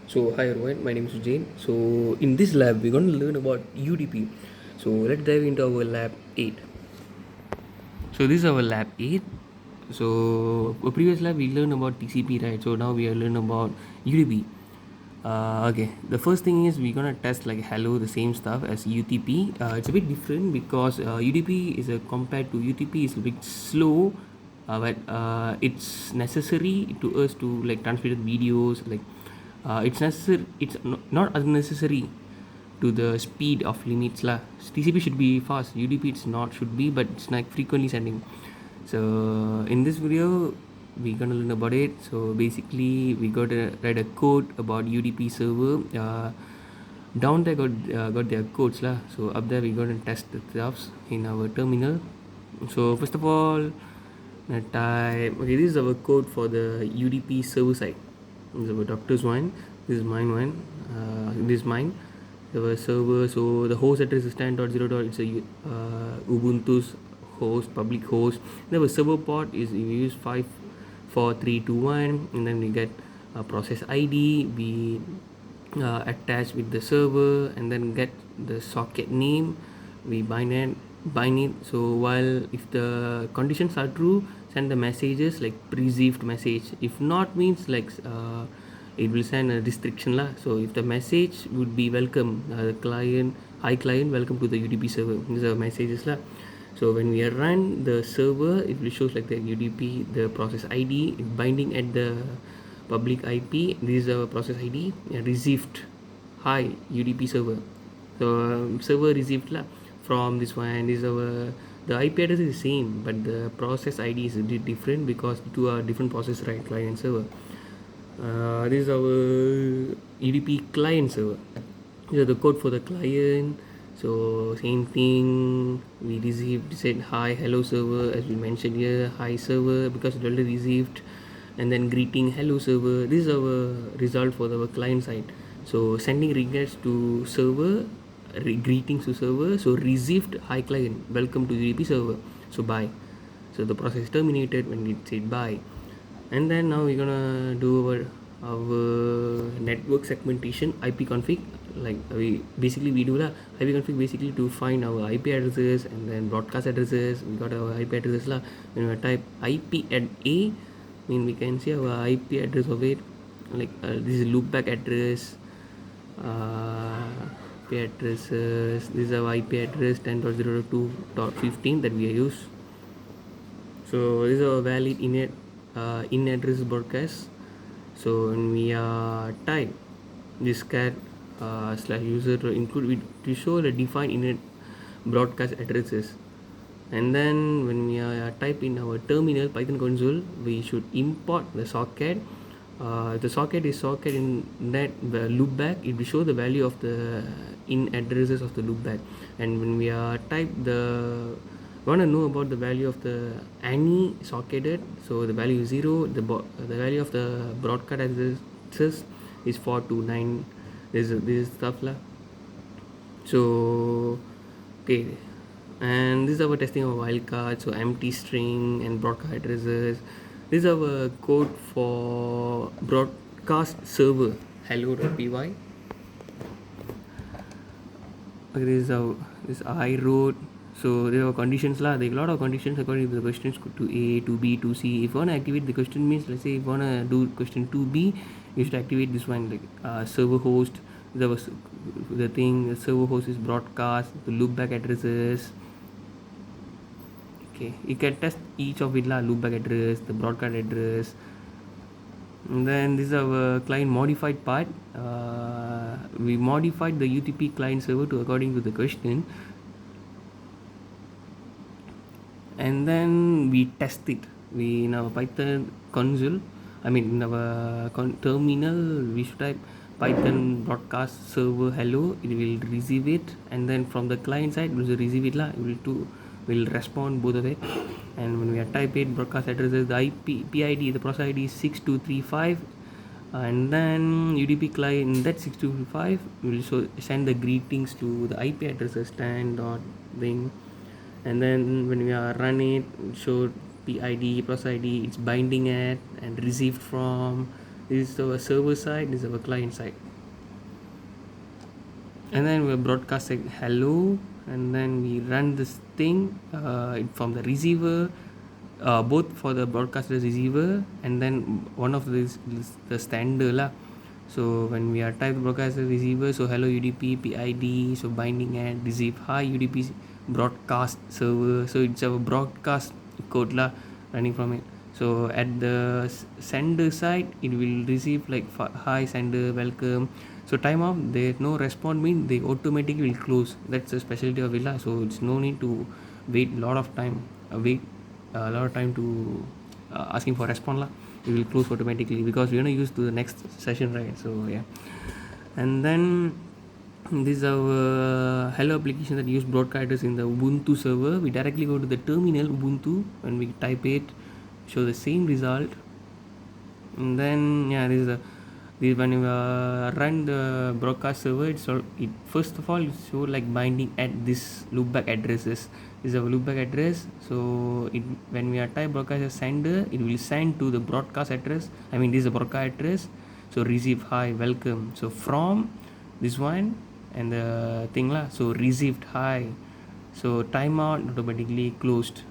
So hi everyone, my name is Sujen. So in this lab we're going to learn about UDP. So let's dive into our lab 8. So this is our lab 8. So a previous lab we learned about TCP, right? So now we are learning about UDP. Okay, the first thing is we're gonna test like hello, the same stuff as UTP. It's a bit different because UDP is a compared to UTP is a bit slow, but it's necessary to us to like transmit videos. Like it's necessary. It's not unnecessary to the speed of limits lah. TCP should be fast. UDP it's not should be, but it's like frequently sending. So in this video we're gonna learn about it. So basically we got to write a code about UDP server. Down there got their codes lah. So up there we gonna test the stuffs in our terminal. So first of all, type okay. This is our code for the UDP server side. This is our doctor's one. This is mine one. This is mine. The server. So the host address is 10.0. It's a Ubuntu's host, public host. Then the server port is we use 54321, and then we get a process ID. We attach with the server, and then get the socket name. We bind it. So while if the conditions are true, send the messages like received message. If not means like it will send a restriction lah. So if the message would be welcome, client, hi client, welcome to the UDP server. These are messages lah. So when we run the server, it will shows like the UDP, the process ID binding at the public IP. This is our process ID. Received hi UDP server. So server received lah from this one. This is our the IP address is the same, but the process ID is a bit different because two are different process, right? Client and server. This is our UDP client server. These are the code for the client. So same thing, we received said hi hello server as we mentioned here, hi server because it already received, and then greeting hello server. This is our result for our client side. So sending requests to server, greetings to server. So received hi client, welcome to UDP server. So bye. So the process terminated when it said bye. And then now we're gonna do our network segmentation IP config. Like we do lah IP config basically to find our IP addresses and then broadcast addresses. We got our IP addresses lah. When we type IP at A, we can see our IP address of it. Like this is loopback address. IP addresses. This is our IP address 10.0.2.15 that we use. So this is our valid in address broadcast. So when we type this cat slash user to include to show the defined init broadcast addresses, and then when we type in our terminal Python console, we should import the socket. The socket is socket in that the loopback. It will show the value of the in addresses of the loopback, and when we type the want to know about the value of the any socketed, so the value is 0. The value of the broadcast addresses is 429. This stuff lah. So okay, and this is our testing of wildcard. So empty string and broadcast addresses. This is our code for broadcast server hello.py. Okay, this I wrote. So there are conditions lah. There are a lot of conditions according to the questions to A, to B, to C. If you want to activate the question means, let's say if you want to do question 2B, you should activate this one like server host. There was the thing. The server host is broadcast. The loopback addresses. Okay, you can test each of it lah. Loopback address, the broadcast address. And then this is our client modified part. We modified the UTP client server to according to the question, and then we test it. We in our Python console, in our terminal, we should type Python broadcast server hello. It will receive it, and then from the client side, we will receive it lah. It will respond both of it. And when we type it, broadcast addresses, the IP PID, the process ID is 6235, and then UDP client that 6235 will send the greetings to the IP addresses 10.thing. And then when we are run it, show PID process ID, it's binding at and received from. This is our server side, this is our client side. And then we broadcast like hello, and then we run this thing from the receiver, both for the broadcaster receiver, and then one of this the standard lah. So when we are type broadcaster receiver, so hello UDP PID, so binding and receive hi UDP broadcast server, so it's our broadcast code lah running from it. So at the sender side, it will receive like hi sender, welcome. So timeout, there's no response mean they automatically will close. That's the specialty of Villa. So it's no need to wait a lot of time, a lot of time to asking for response lah. It will close automatically because we're gonna use to the next session, right? So yeah, and then this is our hello application that use broadcasters in the Ubuntu server. We directly go to the terminal Ubuntu when we type it, show the same result, and then yeah, this is the this when you run the broadcast server, it first of all it show like binding at this loopback addresses. This is our loopback address. So it when we are type broadcast as sender, it will send to the broadcast address. I mean this is the broadcast address. So receive hi welcome. So from this one and the thing lah. So received hi. So timeout automatically closed.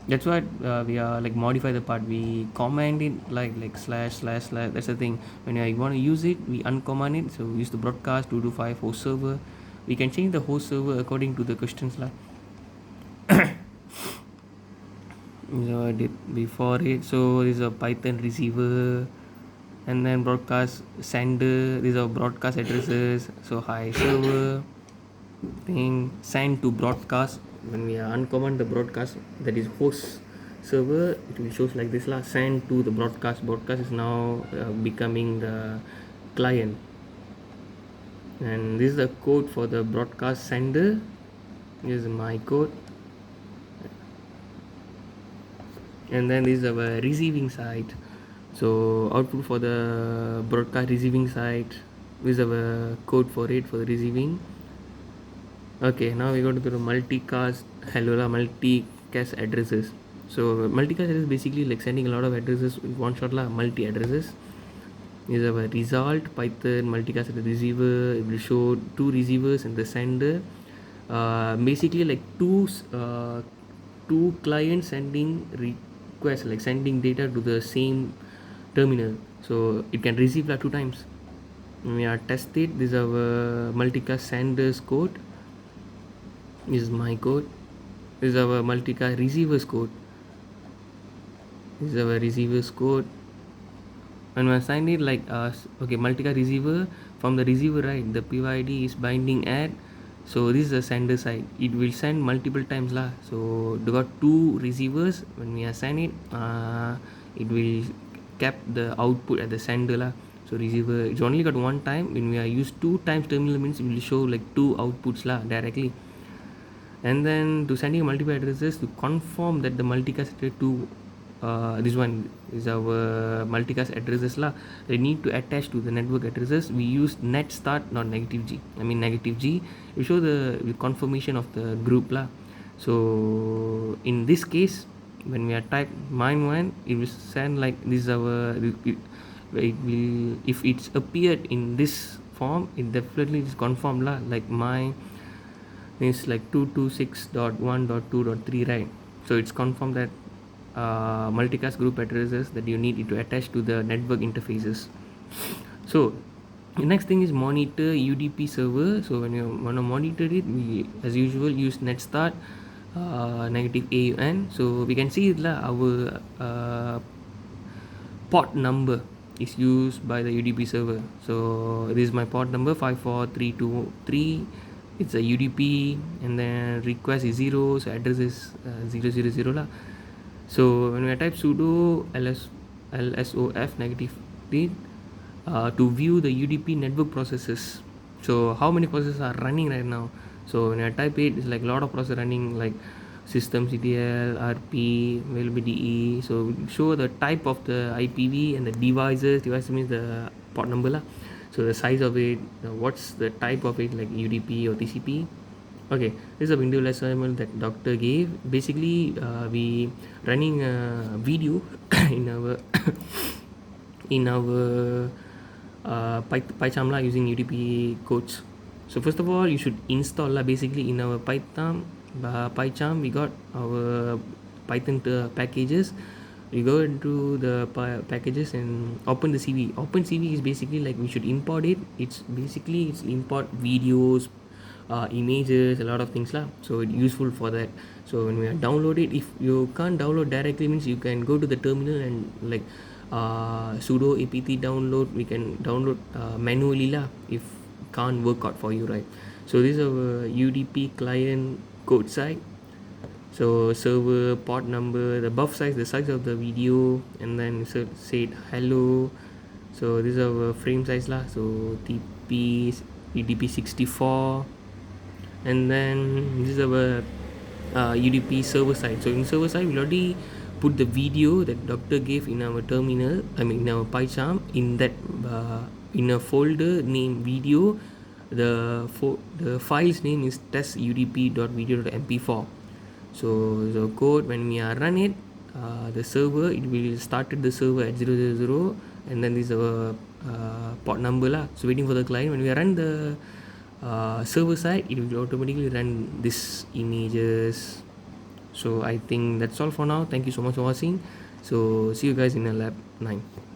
That's why we are like modify the part, we command it like slash slash slash. That's the thing, when I want to use it we uncommand it. So we use the broadcast 225 host server. We can change the host server according to the questions lah. So I did before it. So this is a Python receiver, and then broadcast sender, these are broadcast addresses. So hi server thing send to broadcast. When we are uncommand the broadcast, that is host server, it will shows like this lah, send to the broadcast. Broadcast is now becoming the client, and this is the code for the broadcast sender. This is my code, and then this is our receiving side. So output for the broadcast receiving side, this is our code for it for the receiving. Okay, now we go to the multicast multicast addresses. So multicast address basically like sending a lot of addresses in one shot lah, multi addresses. Is our result Python multicast receiver. It will show two receivers and the sender. Basically like two clients sending requests, like sending data to the same terminal. So it can receive two times. We are tested. This is our multicast senders code. This is my code. This is our multicast receivers code. This is our receivers code. When we assign it like okay, multicast receiver, from the receiver, right, the PYD is binding at. So this is the sender side. It will send multiple times lah. So they got two receivers. When we assign it, it will cap the output at the sender lah. So receiver, it's only got one time. When we are used two times terminal means it will show like two outputs lah directly. And then to sending multiple addresses to confirm that the multicast to this one is our multicast addresses lah. They need to attach to the network addresses. We use net start, not negative G. I mean negative G. We show the confirmation of the group lah. So in this case, when we are type mine one, it will send like this is our. It will, if it's appeared in this form, it definitely is confirmed lah. Like my is like 226.1.2.3, right? So it's confirmed that multicast group addresses that you need to attach to the network interfaces. So the next thing is monitor UDP server. So when you want to monitor it, we as usual use net start negative AUN. So we can see our port number is used by the UDP server. So this is my port number 54323. It's a UDP, and then request is 0, so address is 000 lah. So when we type sudo lsof negative to view the UDP network processes. So how many processes are running right now? So when I type it, it's like a lot of processes running, like systemctl, rp, availability. So show the type of the IPv and the devices. Device means the port number lah. So the size of it, what's the type of it, like UDP or TCP. Okay, this is a window assignment that doctor gave. Basically we running a video in our in our PyCharm lah using UDP codes. So first of all, you should install lah. Basically, in our PyCharm, we got our Python packages. We go into the packages and open the CV. Open CV is basically like we should import it. It's import videos, images, a lot of things lah. So it's useful for that. So when we download it, if you can't download directly, means you can go to the terminal and like sudo apt download. We can download manually lah if can't work out for you, right? So this is our UDP client code side. So server, port number, the buff size, the size of the video, and then said hello. So this is our frame size lah. So TP UDP 64, and then this is our UDP server side. So in server side, we already put the video that doctor gave in our terminal. I mean in our PyCharm in that in a folder named video. The file's name is testudp.video.mp4. So the code, when we run it, the server, it will started the server at 000, and then this is our port number lah. So waiting for the client. When we run the server side, it will automatically run this images. So I think that's all for now. Thank you so much for watching. So see you guys in the lab 9.